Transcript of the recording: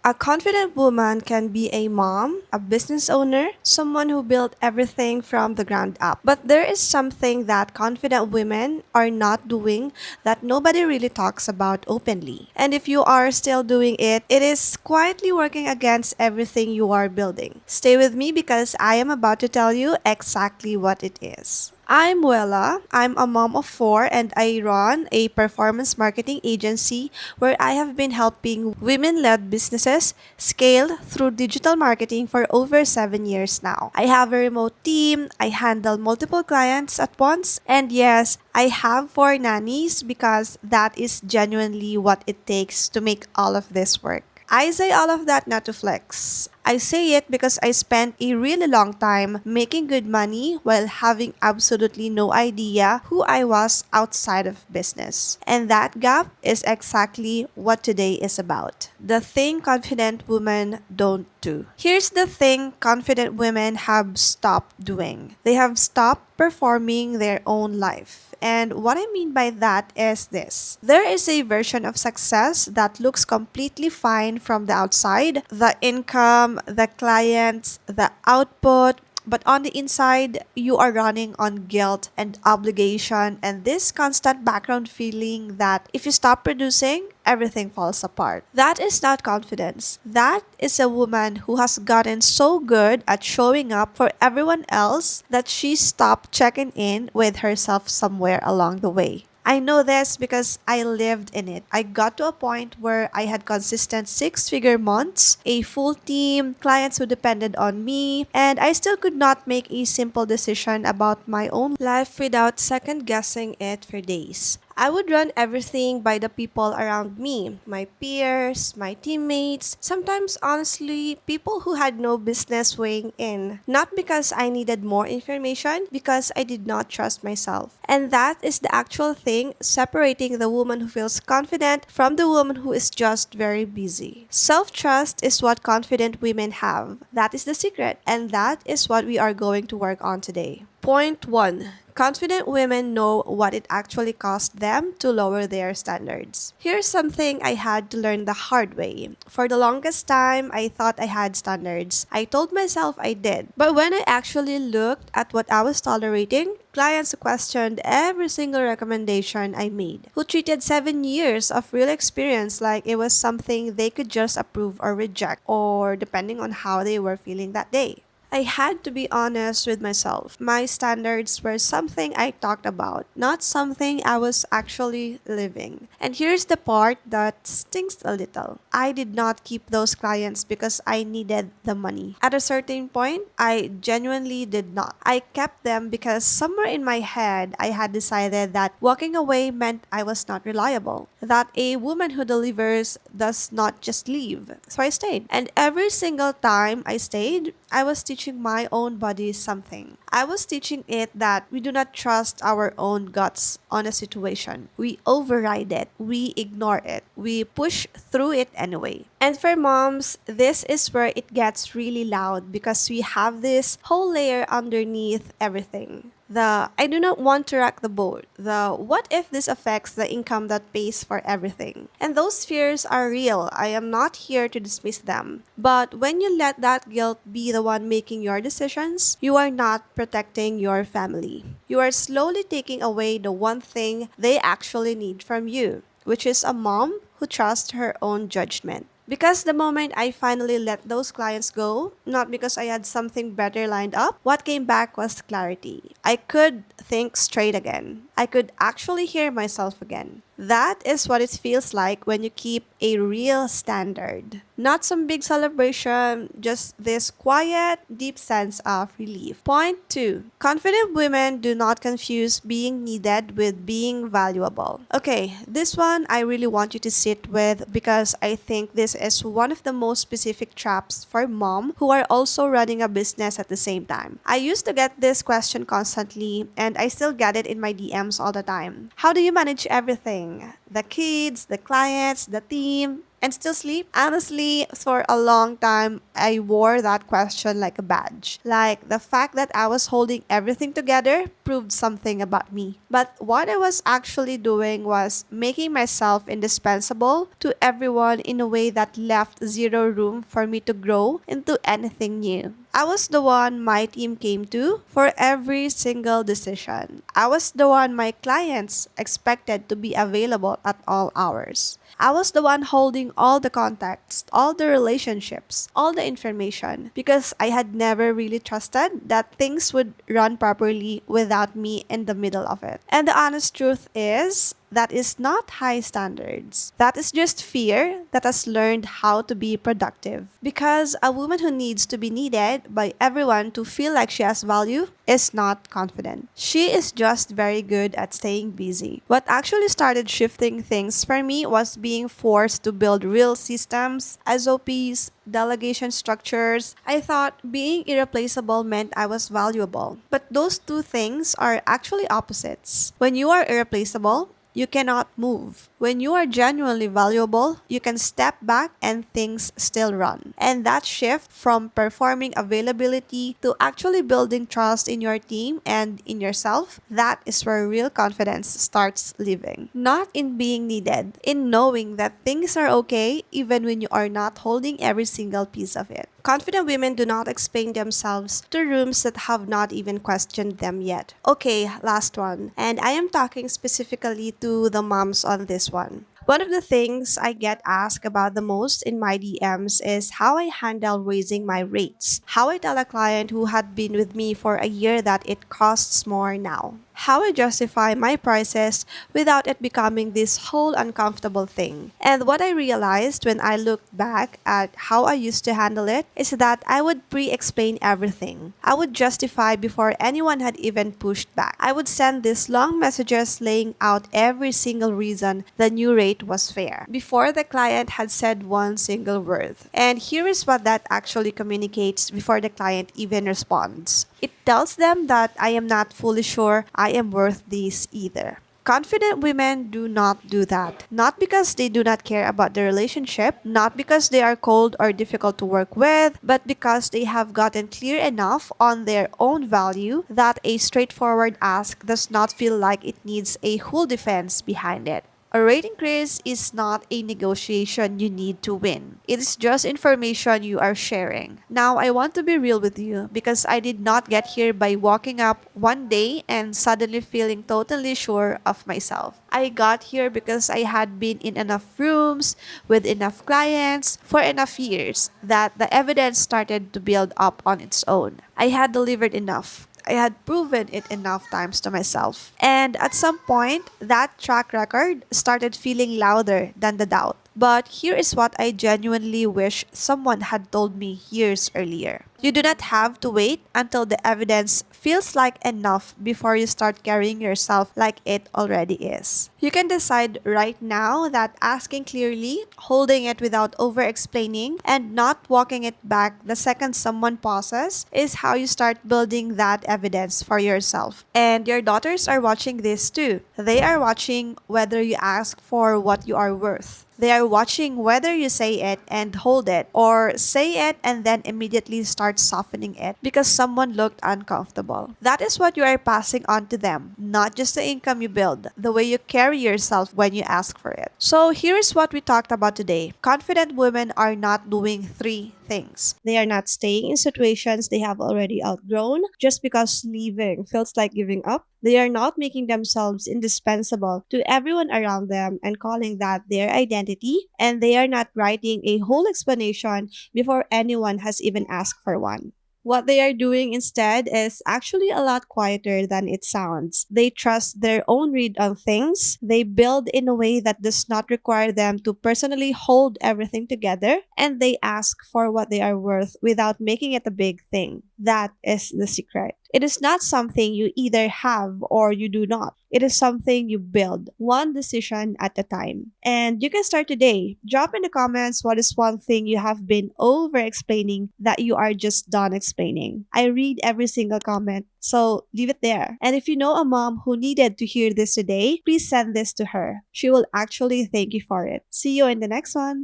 A confident woman can be a mom, a business owner, someone who built everything from the ground up. But there is something that confident women are not doing that nobody really talks about openly. And if you are still doing it, it is quietly working against everything you are building. Stay with me because I am about to tell you exactly what it is. I'm Wella. I'm a mom of four and I run a performance marketing agency where I have been helping women led businesses scale through digital marketing for over 7 years now. I have a remote team, I handle multiple clients at once, and yes, I have four nannies because that is genuinely what it takes to make all of this work. I say all of that not to flex. I say it because I spent a really long time making good money while having absolutely no idea who I was outside of business. And that gap is exactly what today is about. The thing confident women don't do. Here's the thing confident women have stopped doing. They have stopped performing their own life. And what I mean by that is this. There is a version of success that looks completely fine from the outside. The income, the clients, the output, but on the inside, you are running on guilt and obligation and this constant background feeling that if you stop producing, everything falls apart. That is not confidence. That is a woman who has gotten so good at showing up for everyone else that she stopped checking in with herself somewhere along the way. I know this because I lived in it. I got to a point where I had consistent six-figure months, a full team, clients who depended on me, and I still could not make a simple decision about my own life without second guessing it for days. I would run everything by the people around me, my peers, my teammates, sometimes honestly, people who had no business weighing in. Not because I needed more information, because I did not trust myself. And that is the actual thing separating the woman who feels confident from the woman who is just very busy. Self trust is what confident women have. That is the secret, and that is what we are going to work on today. Point 1. Confident women know what it actually costs them to lower their standards. Here's something I had to learn the hard way. For the longest time, I thought I had standards. I told myself I did. But when I actually looked at what I was tolerating, clients who questioned every single recommendation I made, who treated 7 years of real experience like it was something they could just approve or reject, or depending on how they were feeling that day. I had to be honest with myself. My standards were something I talked about, not something I was actually living. And here's the part that stings a little. I did not keep those clients because I needed the money. At a certain point, I genuinely did not. I kept them because somewhere in my head, I had decided that walking away meant I was not reliable, that a woman who delivers does not just leave. So I stayed. And every single time I stayed, I was teaching my own body something. I was teaching it that we do not trust our own guts on a situation. We override it, we ignore it, we push through it anyway. And for moms, this is where it gets really loud because we have this whole layer underneath everything. The I do not want to rock the boat. The what if this affects the income that pays for everything? And those fears are real. I am not here to dismiss them. But when you let that guilt be the one making your decisions, you are not protecting your family. You are slowly taking away the one thing they actually need from you, which is a mom who trusts her own judgment. Because the moment I finally let those clients go, not because I had something better lined up, what came back was clarity. I could think straight again. I could actually hear myself again. That is what it feels like when you keep a real standard. Not some big celebration, just this quiet, deep sense of relief. Point 2. Confident women do not confuse being needed with being valuable. Okay, this one I really want you to sit with because I think this is one of the most specific traps for mom who are also running a business at the same time. I used to get this question constantly and I still get it in my DMs all the time. How do you manage everything? The kids, the clients, the team, and still sleep? Honestly, for a long time, I wore that question like a badge. Like the fact that I was holding everything together proved something about me. But what I was actually doing was making myself indispensable to everyone in a way that left zero room for me to grow into anything new. I was the one my team came to for every single decision. I was the one my clients expected to be available at all hours. I was the one holding all the context, all the relationships, all the information because I had never really trusted that things would run properly without me in the middle of it. And the honest truth is, that is not high standards. That is just fear that has learned how to be productive. Because a woman who needs to be needed by everyone to feel like she has value is not confident. She is just very good at staying busy. What actually started shifting things for me was being forced to build real systems, SOPs, delegation structures. I thought being irreplaceable meant I was valuable. But those two things are actually opposites. When you are irreplaceable, you cannot move. When you are genuinely valuable, you can step back and things still run. And that shift from performing availability to actually building trust in your team and in yourself, that is where real confidence starts living. Not in being needed, in knowing that things are okay even when you are not holding every single piece of it. Confident women do not explain themselves to rooms that have not even questioned them yet. Okay, last one. And I am talking specifically to the moms on this one. One of the things I get asked about the most in my DMs is how I handle raising my rates. How I tell a client who had been with me for a year that it costs more now. How I justify my prices without it becoming this whole uncomfortable thing. And what I realized when I looked back at how I used to handle it is that I would pre-explain everything. I would justify before anyone had even pushed back. I would send these long messages laying out every single reason the new rate was fair before the client had said one single word. And here is what that actually communicates before the client even responds. It tells them that I am not fully sure I am worth this either. Confident women do not do that. Not because they do not care about the relationship, not because they are cold or difficult to work with, but because they have gotten clear enough on their own value that a straightforward ask does not feel like it needs a whole defense behind it. A rate increase is not a negotiation you need to win. It is just information you are sharing. Now, I want to be real with you because I did not get here by walking up one day and suddenly feeling totally sure of myself. I got here because I had been in enough rooms with enough clients for enough years that the evidence started to build up on its own. I had delivered enough. I had proven it enough times to myself. And at some point, that track record started feeling louder than the doubt. But here is what I genuinely wish someone had told me years earlier. You do not have to wait until the evidence feels like enough before you start carrying yourself like it already is. You can decide right now that asking clearly, holding it without over explaining, and not walking it back the second someone pauses is how you start building that evidence for yourself. And your daughters are watching this too. They are watching whether you ask for what you are worth. They are watching whether you say it and hold it, or say it and then immediately start softening it because someone looked uncomfortable. That is what you are passing on to them, not just the income you build, the way you carry yourself when you ask for it. So here is what we talked about today. Confident women are not doing three things. They are not staying in situations they have already outgrown just because leaving feels like giving up. They are not making themselves indispensable to everyone around them and calling that their identity, and they are not writing a whole explanation before anyone has even asked for one. What they are doing instead is actually a lot quieter than it sounds. They trust their own read on things. They build in a way that does not require them to personally hold everything together, and they ask for what they are worth without making it a big thing. That is the secret. It is not something you either have or you do not. It is something you build, one decision at a time. And you can start today. Drop in the comments what is one thing you have been over explaining that you are just done explaining. I read every single comment, so leave it there. And if you know a mom who needed to hear this today, please send this to her. She will actually thank you for it. See you in the next one.